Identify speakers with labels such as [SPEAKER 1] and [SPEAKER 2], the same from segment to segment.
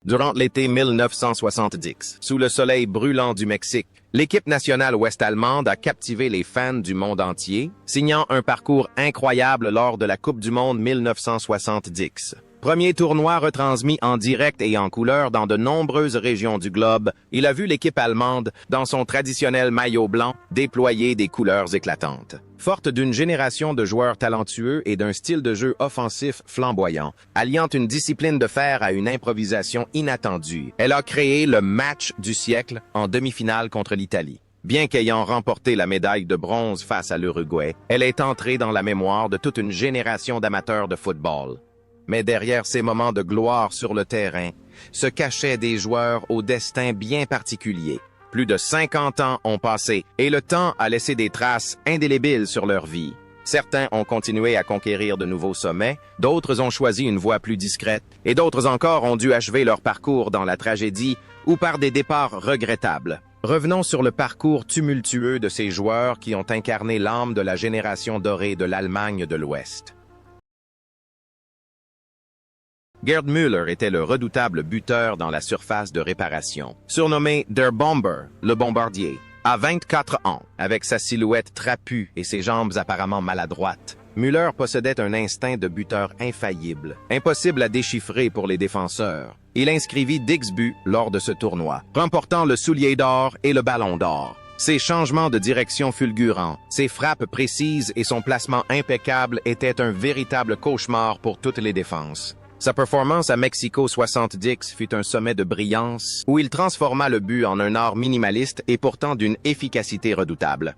[SPEAKER 1] Durant l'été 1970, sous le soleil brûlant du Mexique, l'équipe nationale ouest-allemande a captivé les fans du monde entier, signant un parcours incroyable lors de la Coupe du monde 1970. Premier tournoi retransmis en direct et en couleur dans de nombreuses régions du globe, il a vu l'équipe allemande, dans son traditionnel maillot blanc, déployer des couleurs éclatantes. Forte d'une génération de joueurs talentueux et d'un style de jeu offensif flamboyant, alliant une discipline de fer à une improvisation inattendue, elle a créé le match du siècle en demi-finale contre l'Italie. Bien qu'ayant remporté la médaille de bronze face à l'Uruguay, elle est entrée dans la mémoire de toute une génération d'amateurs de football. Mais derrière ces moments de gloire sur le terrain, se cachaient des joueurs au destin bien particulier. Plus de 50 ans ont passé et le temps a laissé des traces indélébiles sur leur vie. Certains ont continué à conquérir de nouveaux sommets, d'autres ont choisi une voie plus discrète, et d'autres encore ont dû achever leur parcours dans la tragédie ou par des départs regrettables. Revenons sur le parcours tumultueux de ces joueurs qui ont incarné l'âme de la génération dorée de l'Allemagne de l'Ouest. Gerd Müller était le redoutable buteur dans la surface de réparation. Surnommé Der Bomber, le bombardier, à 24 ans, avec sa silhouette trapue et ses jambes apparemment maladroites, Müller possédait un instinct de buteur infaillible, impossible à déchiffrer pour les défenseurs. Il inscrivit 10 buts lors de ce tournoi, remportant le soulier d'or et le ballon d'or. Ses changements de direction fulgurants, ses frappes précises et son placement impeccable étaient un véritable cauchemar pour toutes les défenses. Sa performance à Mexico 70 fut un sommet de brillance où il transforma le but en un art minimaliste et pourtant d'une efficacité redoutable.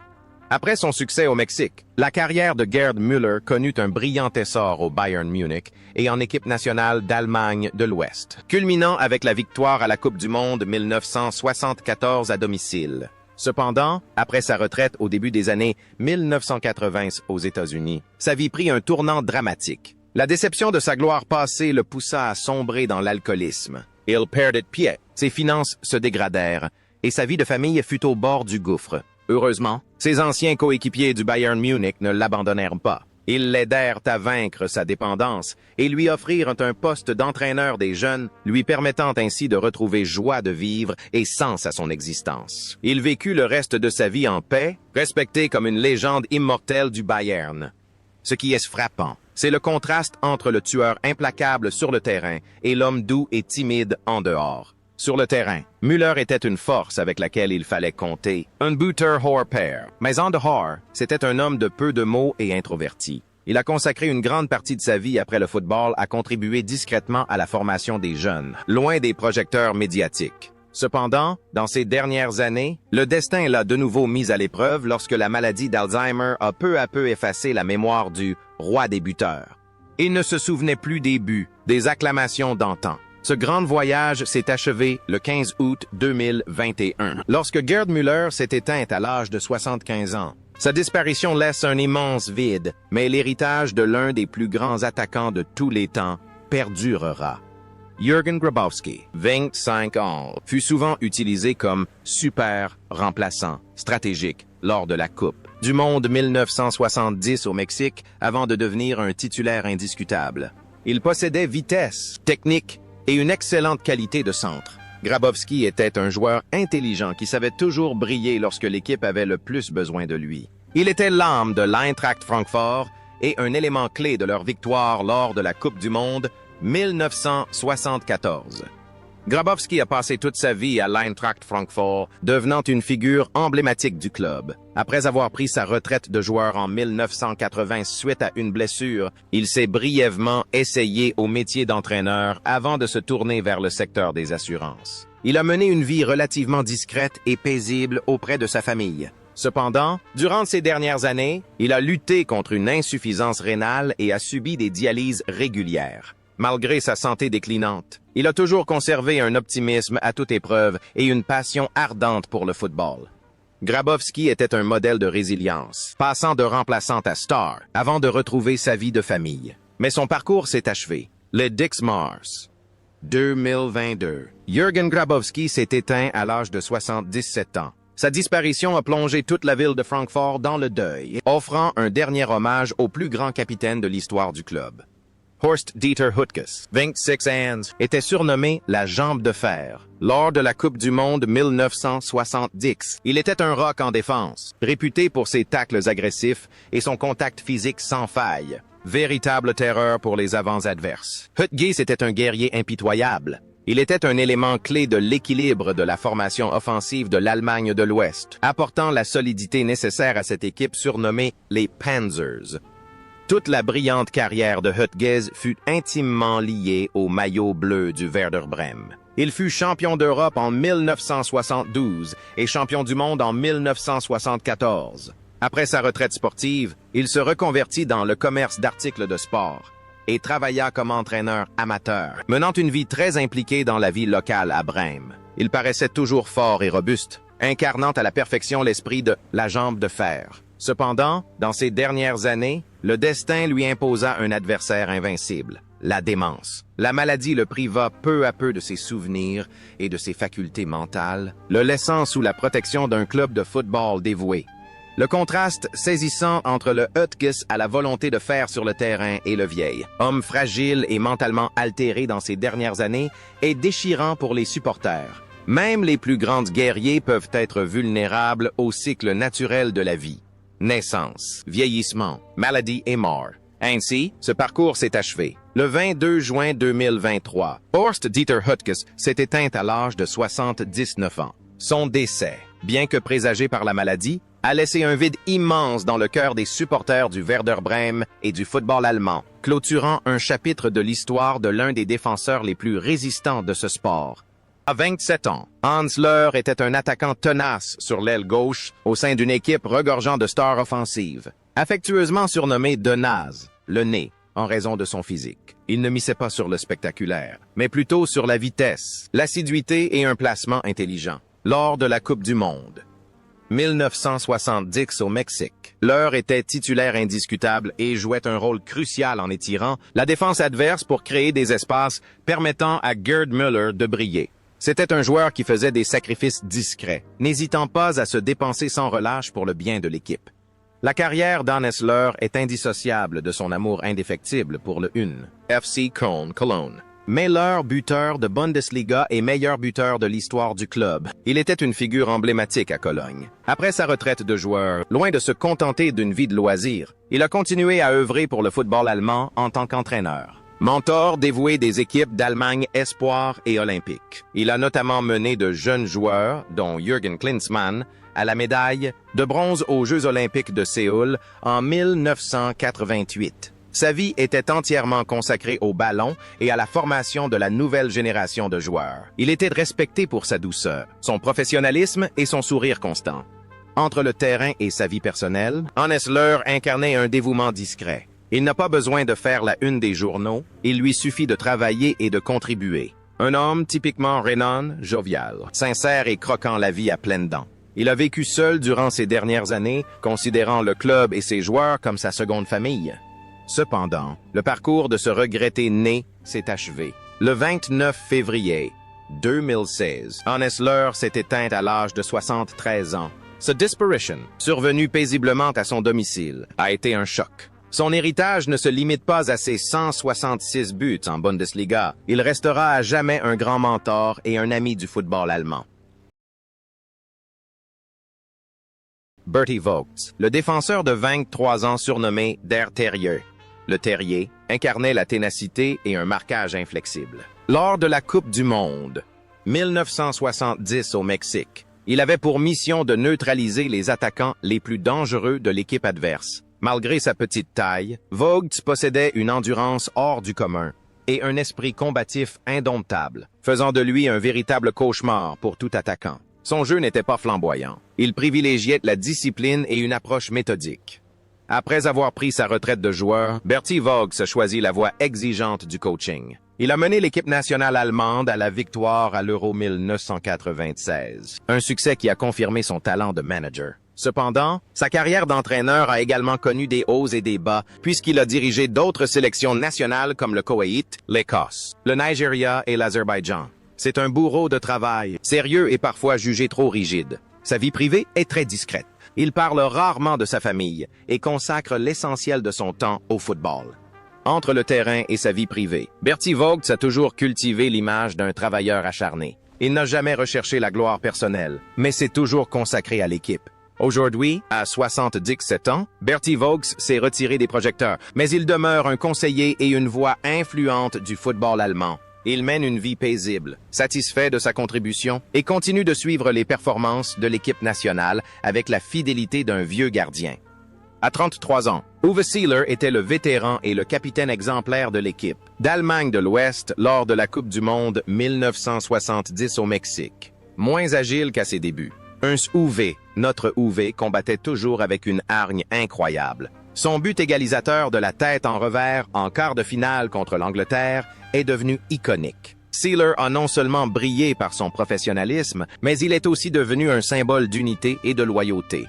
[SPEAKER 1] Après son succès au Mexique, la carrière de Gerd Müller connut un brillant essor au Bayern Munich et en équipe nationale d'Allemagne de l'Ouest, culminant avec la victoire à la Coupe du monde 1974 à domicile. Cependant, après sa retraite au début des années 1980 aux États-Unis, sa vie prit un tournant dramatique. La déception de sa gloire passée le poussa à sombrer dans l'alcoolisme. Il perdit pied, ses finances se dégradèrent, et sa vie de famille fut au bord du gouffre. Heureusement, ses anciens coéquipiers du Bayern Munich ne l'abandonnèrent pas. Ils l'aidèrent à vaincre sa dépendance et lui offrirent un poste d'entraîneur des jeunes, lui permettant ainsi de retrouver joie de vivre et sens à son existence. Il vécut le reste de sa vie en paix, respecté comme une légende immortelle du Bayern. Ce qui est frappant, c'est le contraste entre le tueur implacable sur le terrain et l'homme doux et timide en dehors. Sur le terrain, Müller était une force avec laquelle il fallait compter, un buteur hors pair. Mais en dehors, c'était un homme de peu de mots et introverti. Il a consacré une grande partie de sa vie après le football à contribuer discrètement à la formation des jeunes, loin des projecteurs médiatiques. Cependant, dans ces dernières années, le destin l'a de nouveau mis à l'épreuve lorsque la maladie d'Alzheimer a peu à peu effacé la mémoire du « roi des buteurs ». Il ne se souvenait plus des buts, des acclamations d'antan. Ce grand voyage s'est achevé le 15 août 2021, lorsque Gerd Müller s'est éteint à l'âge de 75 ans. Sa disparition laisse un immense vide, mais l'héritage de l'un des plus grands attaquants de tous les temps perdurera. Jürgen Grabowski, 25 ans, fut souvent utilisé comme super remplaçant stratégique lors de la Coupe du monde 1970 au Mexique avant de devenir un titulaire indiscutable. Il possédait vitesse, technique et une excellente qualité de centre. Grabowski était un joueur intelligent qui savait toujours briller lorsque l'équipe avait le plus besoin de lui. Il était l'âme de l'Eintracht Francfort et un élément clé de leur victoire lors de la Coupe du monde 1974. Grabowski a passé toute sa vie à l'Eintracht Francfort, devenant une figure emblématique du club. Après avoir pris sa retraite de joueur en 1980 suite à une blessure, il s'est brièvement essayé au métier d'entraîneur avant de se tourner vers le secteur des assurances. Il a mené une vie relativement discrète et paisible auprès de sa famille. Cependant, durant ces dernières années, il a lutté contre une insuffisance rénale et a subi des dialyses régulières. Malgré sa santé déclinante, il a toujours conservé un optimisme à toute épreuve et une passion ardente pour le football. Grabowski était un modèle de résilience, passant de remplaçant à star avant de retrouver sa vie de famille. Mais son parcours s'est achevé. Le Dix Mars. 2022. Jürgen Grabowski s'est éteint à l'âge de 77 ans. Sa disparition a plongé toute la ville de Francfort dans le deuil, offrant un dernier hommage au plus grand capitaine de l'histoire du club. Horst Dieter Hüttges, 26 ans, était surnommé la jambe de fer. Lors de la Coupe du Monde 1970, il était un roc en défense, réputé pour ses tacles agressifs et son contact physique sans faille. Véritable terreur pour les avants adverses. Hüttges était un guerrier impitoyable. Il était un élément clé de l'équilibre de la formation offensive de l'Allemagne de l'Ouest, apportant la solidité nécessaire à cette équipe surnommée les Panzers. Toute la brillante carrière de Hüttges fut intimement liée au maillot bleu du Werder Brême. Il fut champion d'Europe en 1972 et champion du monde en 1974. Après sa retraite sportive, il se reconvertit dans le commerce d'articles de sport et travailla comme entraîneur amateur, menant une vie très impliquée dans la vie locale à Brême. Il paraissait toujours fort et robuste, incarnant à la perfection l'esprit de la jambe de fer. Cependant, dans ses dernières années, le destin lui imposa un adversaire invincible, la démence. La maladie le priva peu à peu de ses souvenirs et de ses facultés mentales, le laissant sous la protection d'un club de football dévoué. Le contraste saisissant entre le Hüttges à la volonté de faire sur le terrain et le vieil, homme fragile et mentalement altéré dans ses dernières années, est déchirant pour les supporters. Même les plus grands guerriers peuvent être vulnérables au cycle naturel de la vie. Naissance, vieillissement, maladie et mort. Ainsi, ce parcours s'est achevé. Le 22 juin 2023, Horst Dieter Hüttges s'est éteint à l'âge de 79 ans. Son décès, bien que présagé par la maladie, a laissé un vide immense dans le cœur des supporters du Werder Brême et du football allemand, clôturant un chapitre de l'histoire de l'un des défenseurs les plus résistants de ce sport. À 27 ans, Hans Löhr était un attaquant tenace sur l'aile gauche au sein d'une équipe regorgeant de stars offensives. Affectueusement surnommé De Nase, le nez, en raison de son physique. Il ne misait pas sur le spectaculaire, mais plutôt sur la vitesse, l'assiduité et un placement intelligent. Lors de la Coupe du Monde 1970 au Mexique, Löhr était titulaire indiscutable et jouait un rôle crucial en étirant la défense adverse pour créer des espaces permettant à Gerd Müller de briller. C'était un joueur qui faisait des sacrifices discrets, n'hésitant pas à se dépenser sans relâche pour le bien de l'équipe. La carrière d'Hannes Löhr est indissociable de son amour indéfectible pour le FC Cologne. Meilleur buteur de Bundesliga et meilleur buteur de l'histoire du club. Il était une figure emblématique à Cologne. Après sa retraite de joueur, loin de se contenter d'une vie de loisir, il a continué à œuvrer pour le football allemand en tant qu'entraîneur. Mentor dévoué des équipes d'Allemagne Espoir et Olympique. Il a notamment mené de jeunes joueurs, dont Jürgen Klinsmann, à la médaille de bronze aux Jeux olympiques de Séoul en 1988. Sa vie était entièrement consacrée au ballon et à la formation de la nouvelle génération de joueurs. Il était respecté pour sa douceur, son professionnalisme et son sourire constant. Entre le terrain et sa vie personnelle, Hannes Löhr incarnait un dévouement discret. Il n'a pas besoin de faire la une des journaux, il lui suffit de travailler et de contribuer. Un homme typiquement rhénan, jovial, sincère et croquant la vie à pleines dents. Il a vécu seul durant ces dernières années, considérant le club et ses joueurs comme sa seconde famille. Cependant, le parcours de ce regretté né s'est achevé. Le 29 février 2016, Hannes Löhr s'est éteint à l'âge de 73 ans. Ce disparition, survenu paisiblement à son domicile, a été un choc. Son héritage ne se limite pas à ses 166 buts en Bundesliga. Il restera à jamais un grand mentor et un ami du football allemand. Berti Vogts, le défenseur de 23 ans surnommé Der Terrier. Le terrier incarnait la ténacité et un marquage inflexible. Lors de la Coupe du Monde 1970 au Mexique, il avait pour mission de neutraliser les attaquants les plus dangereux de l'équipe adverse. Malgré sa petite taille, Vogts possédait une endurance hors du commun et un esprit combatif indomptable, faisant de lui un véritable cauchemar pour tout attaquant. Son jeu n'était pas flamboyant. Il privilégiait la discipline et une approche méthodique. Après avoir pris sa retraite de joueur, Berti Vogts choisit la voie exigeante du coaching. Il a mené l'équipe nationale allemande à la victoire à l'Euro 1996, un succès qui a confirmé son talent de manager. Cependant, sa carrière d'entraîneur a également connu des hauts et des bas, puisqu'il a dirigé d'autres sélections nationales comme le Koweït, l'Écosse, le Nigeria et l'Azerbaïdjan. C'est un bourreau de travail, sérieux et parfois jugé trop rigide. Sa vie privée est très discrète. Il parle rarement de sa famille et consacre l'essentiel de son temps au football. entre le terrain et sa vie privée. Bertie Vogts a toujours cultivé l'image d'un travailleur acharné. Il n'a jamais recherché la gloire personnelle, mais s'est toujours consacré à l'équipe. Aujourd'hui, à 77 ans, Bertie Vogts s'est retiré des projecteurs, mais il demeure un conseiller et une voix influente du football allemand. Il mène une vie paisible, satisfait de sa contribution et continue de suivre les performances de l'équipe nationale avec la fidélité d'un vieux gardien. À 33 ans, Uwe Seeler était le vétéran et le capitaine exemplaire de l'équipe d'Allemagne de l'Ouest lors de la Coupe du Monde 1970 au Mexique. Moins agile qu'à ses débuts, Uwe, notre Uwe, combattait toujours avec une hargne incroyable. Son but égalisateur de la tête en revers en quart de finale contre l'Angleterre est devenu iconique. Seeler a non seulement brillé par son professionnalisme, mais il est aussi devenu un symbole d'unité et de loyauté.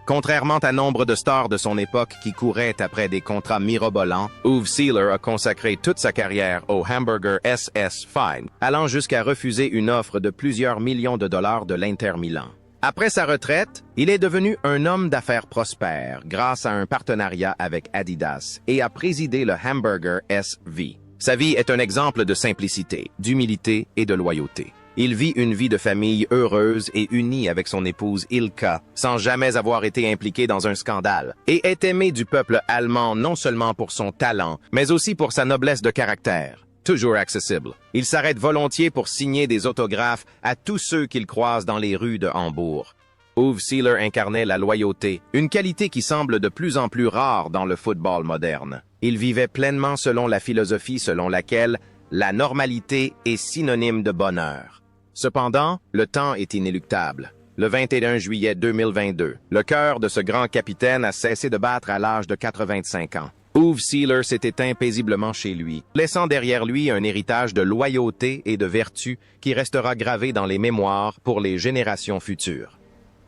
[SPEAKER 1] Contrairement à nombre de stars de son époque qui couraient après des contrats mirobolants, Uwe Seeler a consacré toute sa carrière au Hamburger SS Verein, allant jusqu'à refuser une offre de plusieurs millions de dollars de l'Inter Milan. Après sa retraite, il est devenu un homme d'affaires prospère grâce à un partenariat avec Adidas et a présidé le Hamburger SV. Sa vie est un exemple de simplicité, d'humilité et de loyauté. Il vit une vie de famille heureuse et unie avec son épouse Ilka, sans jamais avoir été impliqué dans un scandale, et est aimé du peuple allemand non seulement pour son talent, mais aussi pour sa noblesse de caractère. Toujours accessible. Il s'arrête volontiers pour signer des autographes à tous ceux qu'il croise dans les rues de Hambourg. Uwe Seeler incarnait la loyauté, une qualité qui semble de plus en plus rare dans le football moderne. Il vivait pleinement selon la philosophie selon laquelle la normalité est synonyme de bonheur. Cependant, le temps est inéluctable. Le 21 juillet 2022, le cœur de ce grand capitaine a cessé de battre à l'âge de 85 ans. Uwe Seeler s'est éteint paisiblement chez lui, laissant derrière lui un héritage de loyauté et de vertu qui restera gravé dans les mémoires pour les générations futures.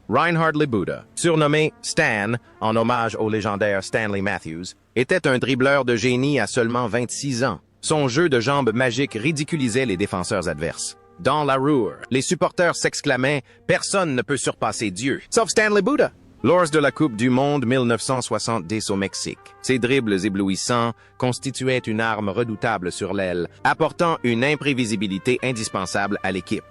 [SPEAKER 1] Reinhard Labuda, surnommé Stan, en hommage au légendaire Stanley Matthews, était un dribbleur de génie à seulement 26 ans. Son jeu de jambes magique ridiculisait les défenseurs adverses. Dans la Ruhr, les supporters s'exclamaient « Personne ne peut surpasser Dieu, sauf Stan Labuda !» Lors de la Coupe du Monde 1970 au Mexique, ses dribbles éblouissants constituaient une arme redoutable sur l'aile, apportant une imprévisibilité indispensable à l'équipe.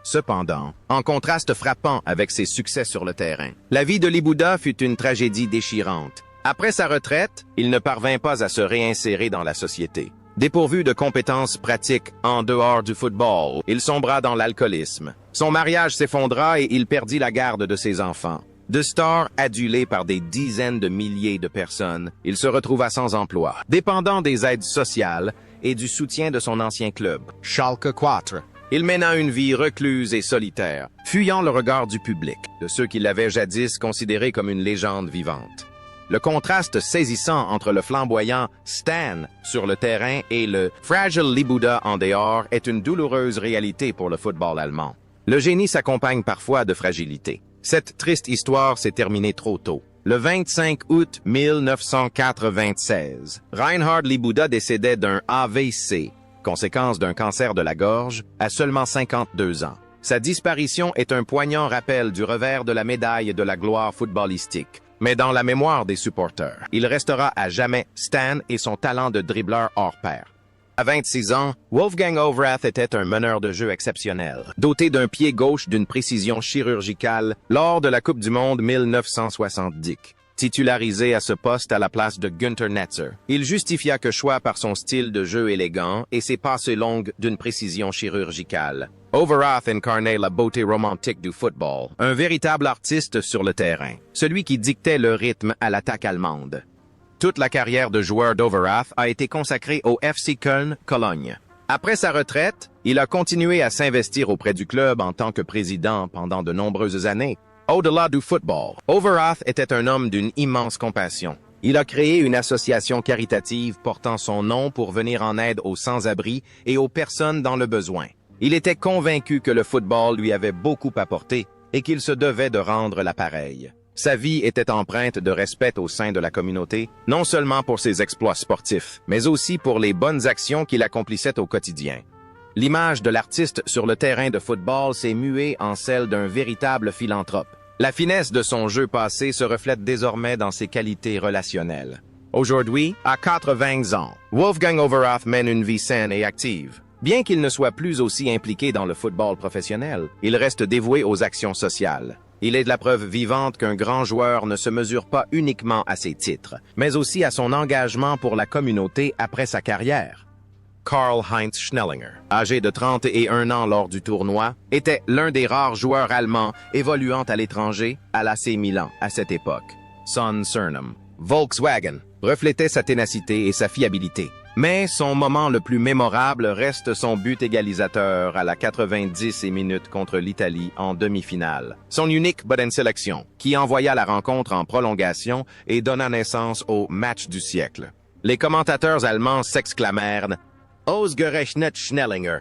[SPEAKER 1] Cependant, en contraste frappant avec ses succès sur le terrain, la vie de Labuda fut une tragédie déchirante. Après sa retraite, il ne parvint pas à se réinsérer dans la société. Dépourvu de compétences pratiques en dehors du football, il sombra dans l'alcoolisme. Son mariage s'effondra et il perdit la garde de ses enfants. De star adulé par des dizaines de milliers de personnes, il se retrouva sans emploi, dépendant des aides sociales et du soutien de son ancien club, Schalke 4. Il mena une vie recluse et solitaire, fuyant le regard du public, de ceux qui l'avaient jadis considéré comme une légende vivante. Le contraste saisissant entre le flamboyant Stan sur le terrain et le fragile Labuda en dehors est une douloureuse réalité pour le football allemand. Le génie s'accompagne parfois de fragilité. Cette triste histoire s'est terminée trop tôt. Le 25 août 1996, Reinhard Labuda décédait d'un AVC, conséquence d'un cancer de la gorge, à seulement 52 ans. Sa disparition est un poignant rappel du revers de la médaille de la gloire footballistique. Mais dans la mémoire des supporters, il restera à jamais Stan et son talent de dribbleur hors pair. À 26 ans, Wolfgang Overath était un meneur de jeu exceptionnel, doté d'un pied gauche d'une précision chirurgicale lors de la Coupe du Monde 1970. Titularisé à ce poste à la place de Günther Netzer, il justifia que choix par son style de jeu élégant et ses passes longues d'une précision chirurgicale. Overath incarnait la beauté romantique du football, un véritable artiste sur le terrain, celui qui dictait le rythme à l'attaque allemande. Toute la carrière de joueur d'Overath a été consacrée au FC Köln-Cologne. Après sa retraite, il a continué à s'investir auprès du club en tant que président pendant de nombreuses années. Au-delà du football, Overath était un homme d'une immense compassion. Il a créé une association caritative portant son nom pour venir en aide aux sans-abri et aux personnes dans le besoin. Il était convaincu que le football lui avait beaucoup apporté et qu'il se devait de rendre l'appareil. Sa vie était empreinte de respect au sein de la communauté, non seulement pour ses exploits sportifs, mais aussi pour les bonnes actions qu'il accomplissait au quotidien. L'image de l'artiste sur le terrain de football s'est muée en celle d'un véritable philanthrope. La finesse de son jeu passé se reflète désormais dans ses qualités relationnelles. Aujourd'hui, à 80 ans, Wolfgang Overath mène une vie saine et active. Bien qu'il ne soit plus aussi impliqué dans le football professionnel, il reste dévoué aux actions sociales. Il est de la preuve vivante qu'un grand joueur ne se mesure pas uniquement à ses titres, mais aussi à son engagement pour la communauté après sa carrière. Karl-Heinz Schnellinger, âgé de 31 ans lors du tournoi, était l'un des rares joueurs allemands évoluant à l'étranger à l'AC Milan à cette époque. Son surnom, Volkswagen, reflétait sa ténacité et sa fiabilité. Mais son moment le plus mémorable reste son but égalisateur à la 90 minutes contre l'Italie en demi-finale. Son unique bonne sélection, qui envoya la rencontre en prolongation et donna naissance au match du siècle. Les commentateurs allemands s'exclamèrent « Ausgerechnet Schnellinger ».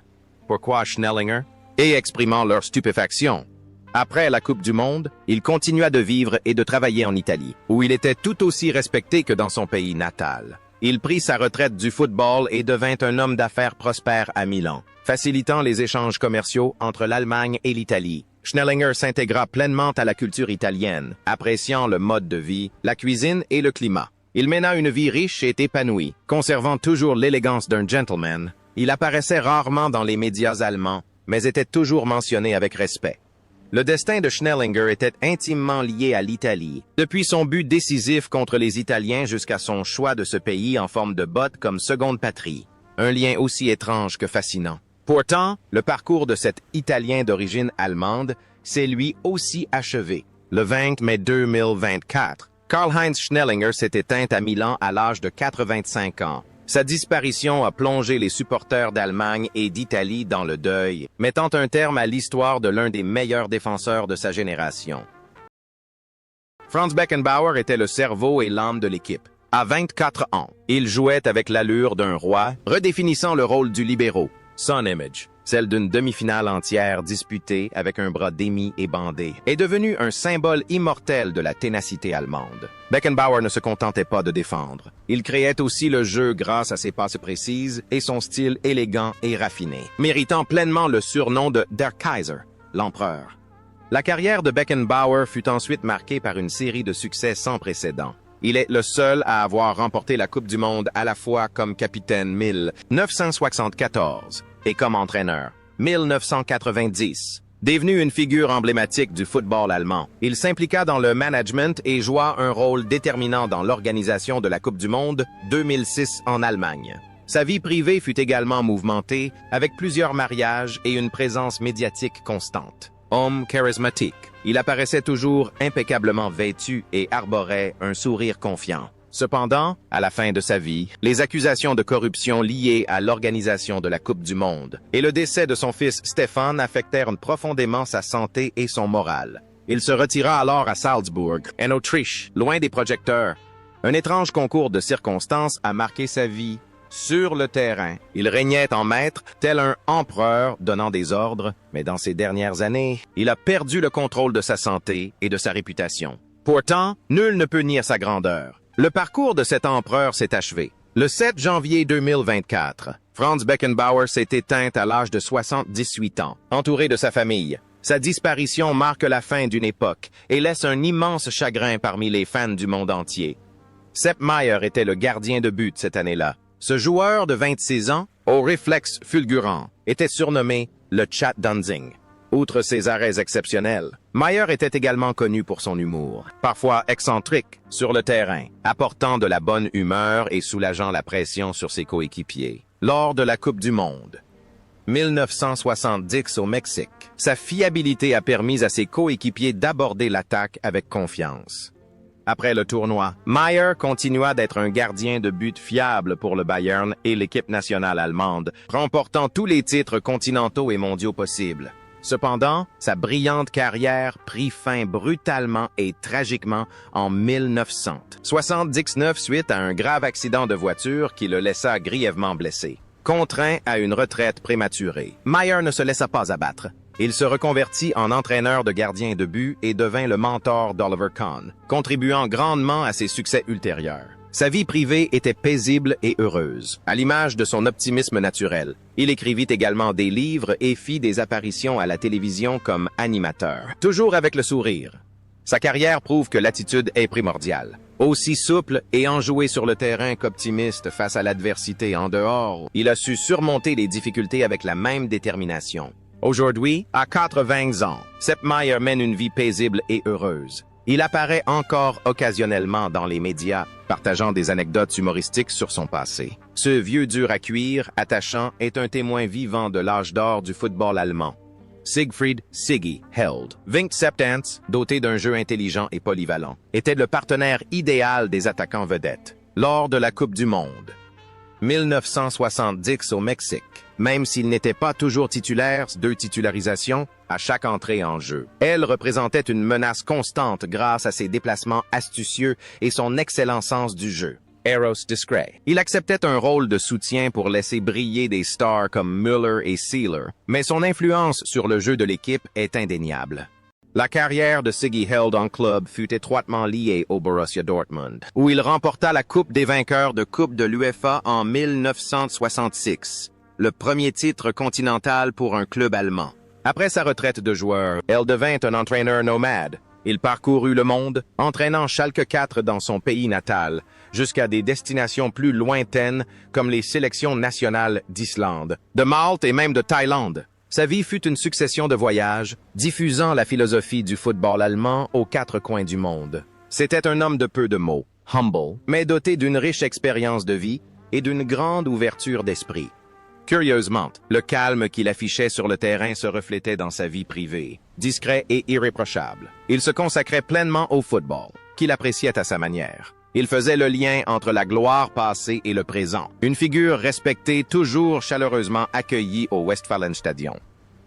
[SPEAKER 1] Pourquoi Schnellinger? Et exprimant leur stupéfaction. Après la Coupe du Monde, il continua de vivre et de travailler en Italie, où il était tout aussi respecté que dans son pays natal. Il prit sa retraite du football et devint un homme d'affaires prospère à Milan, facilitant les échanges commerciaux entre l'Allemagne et l'Italie. Schnellinger s'intégra pleinement à la culture italienne, appréciant le mode de vie, la cuisine et le climat. Il mena une vie riche et épanouie, conservant toujours l'élégance d'un gentleman. Il apparaissait rarement dans les médias allemands, mais était toujours mentionné avec respect. Le destin de Schnellinger était intimement lié à l'Italie, depuis son but décisif contre les Italiens jusqu'à son choix de ce pays en forme de botte comme seconde patrie. Un lien aussi étrange que fascinant. Pourtant, le parcours de cet Italien d'origine allemande s'est lui aussi achevé. Le 20 mai 2024, Karl-Heinz Schnellinger s'est éteint à Milan à l'âge de 85 ans. Sa disparition a plongé les supporters d'Allemagne et d'Italie dans le deuil, mettant un terme à l'histoire de l'un des meilleurs défenseurs de sa génération. Franz Beckenbauer était le cerveau et l'âme de l'équipe. À 24 ans, il jouait avec l'allure d'un roi, redéfinissant le rôle du libéro, son image, celle d'une demi-finale entière disputée avec un bras démis et bandé, est devenu un symbole immortel de la ténacité allemande. Beckenbauer ne se contentait pas de défendre. Il créait aussi le jeu grâce à ses passes précises et son style élégant et raffiné, méritant pleinement le surnom de Der Kaiser, l'empereur. La carrière de Beckenbauer fut ensuite marquée par une série de succès sans précédent. Il est le seul à avoir remporté la Coupe du Monde à la fois comme capitaine 1974 et comme entraîneur 1990. Devenu une figure emblématique du football allemand, il s'impliqua dans le management et joua un rôle déterminant dans l'organisation de la Coupe du Monde 2006 en Allemagne. Sa vie privée fut également mouvementée, avec plusieurs mariages et une présence médiatique constante. Homme charismatique, il apparaissait toujours impeccablement vêtu et arborait un sourire confiant. Cependant, à la fin de sa vie, les accusations de corruption liées à l'organisation de la Coupe du Monde et le décès de son fils Stefan affectèrent profondément sa santé et son moral. Il se retira alors à Salzbourg, en Autriche, loin des projecteurs. Un étrange concours de circonstances a marqué sa vie. Sur le terrain, il régnait en maître, tel un empereur donnant des ordres, mais dans ces dernières années, il a perdu le contrôle de sa santé et de sa réputation. Pourtant, nul ne peut nier sa grandeur. Le parcours de cet empereur s'est achevé. Le 7 janvier 2024, Franz Beckenbauer s'est éteint à l'âge de 78 ans, entouré de sa famille. Sa disparition marque la fin d'une époque et laisse un immense chagrin parmi les fans du monde entier. Sepp Maier était le gardien de but cette année-là. Ce joueur de 26 ans, au réflexe fulgurant, était surnommé le Chat Danzig. Outre ses arrêts exceptionnels, Maier était également connu pour son humour, parfois excentrique, sur le terrain, apportant de la bonne humeur et soulageant la pression sur ses coéquipiers. Lors de la Coupe du Monde 1970 au Mexique, sa fiabilité a permis à ses coéquipiers d'aborder l'attaque avec confiance. Après le tournoi, Maier continua d'être un gardien de but fiable pour le Bayern et l'équipe nationale allemande, remportant tous les titres continentaux et mondiaux possibles. Cependant, sa brillante carrière prit fin brutalement et tragiquement en 1979 suite à un grave accident de voiture qui le laissa grièvement blessé. Contraint à une retraite prématurée, Maier ne se laissa pas abattre. Il se reconvertit en entraîneur de gardiens de but et devint le mentor d'Oliver Kahn, contribuant grandement à ses succès ultérieurs. Sa vie privée était paisible et heureuse, à l'image de son optimisme naturel. Il écrivit également des livres et fit des apparitions à la télévision comme animateur, toujours avec le sourire. Sa carrière prouve que l'attitude est primordiale. Aussi souple et enjoué sur le terrain qu'optimiste face à l'adversité en dehors, il a su surmonter les difficultés avec la même détermination. Aujourd'hui, à 80 ans, Sepp Maier mène une vie paisible et heureuse. Il apparaît encore occasionnellement dans les médias, partageant des anecdotes humoristiques sur son passé. Ce vieux dur à cuire, attachant, est un témoin vivant de l'âge d'or du football allemand. Siegfried Siggi Held, 27 ans, doté d'un jeu intelligent et polyvalent, était le partenaire idéal des attaquants vedettes. Lors de la Coupe du Monde 1970 au Mexique, même s'il n'était pas toujours titulaire, 2 titularisations à chaque entrée en jeu. Elle représentait une menace constante grâce à ses déplacements astucieux et son excellent sens du jeu. Eros discret. Il acceptait un rôle de soutien pour laisser briller des stars comme Müller et Seeler, mais son influence sur le jeu de l'équipe est indéniable. La carrière de Siggi Held en club fut étroitement liée au Borussia Dortmund, où il remporta la Coupe des vainqueurs de Coupe de l'UEFA en 1966, le premier titre continental pour un club allemand. Après sa retraite de joueur, Held devint un entraîneur nomade. Il parcourut le monde, entraînant Schalke 4 dans son pays natal, jusqu'à des destinations plus lointaines comme les sélections nationales d'Islande, de Malte et même de Thaïlande. Sa vie fut une succession de voyages, diffusant la philosophie du football allemand aux 4 coins du monde. C'était un homme de peu de mots, humble, mais doté d'une riche expérience de vie et d'une grande ouverture d'esprit. Curieusement, le calme qu'il affichait sur le terrain se reflétait dans sa vie privée, discret et irréprochable. Il se consacrait pleinement au football, qu'il appréciait à sa manière. Il faisait le lien entre la gloire passée et le présent, une figure respectée, toujours chaleureusement accueillie au Westfalenstadion.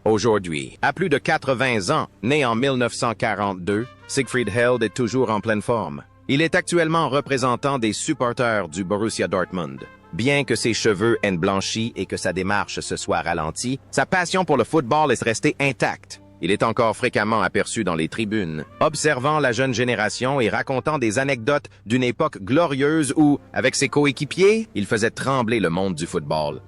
[SPEAKER 1] Aujourd'hui, à plus de 80 ans, né en 1942, Siegfried Held est toujours en pleine forme. Il est actuellement représentant des supporters du Borussia Dortmund. Bien que ses cheveux aient blanchi et que sa démarche se soit ralentie, sa passion pour le football est restée intacte. Il est encore fréquemment aperçu dans les tribunes, observant la jeune génération et racontant des anecdotes d'une époque glorieuse où, avec ses coéquipiers, il faisait trembler le monde du football.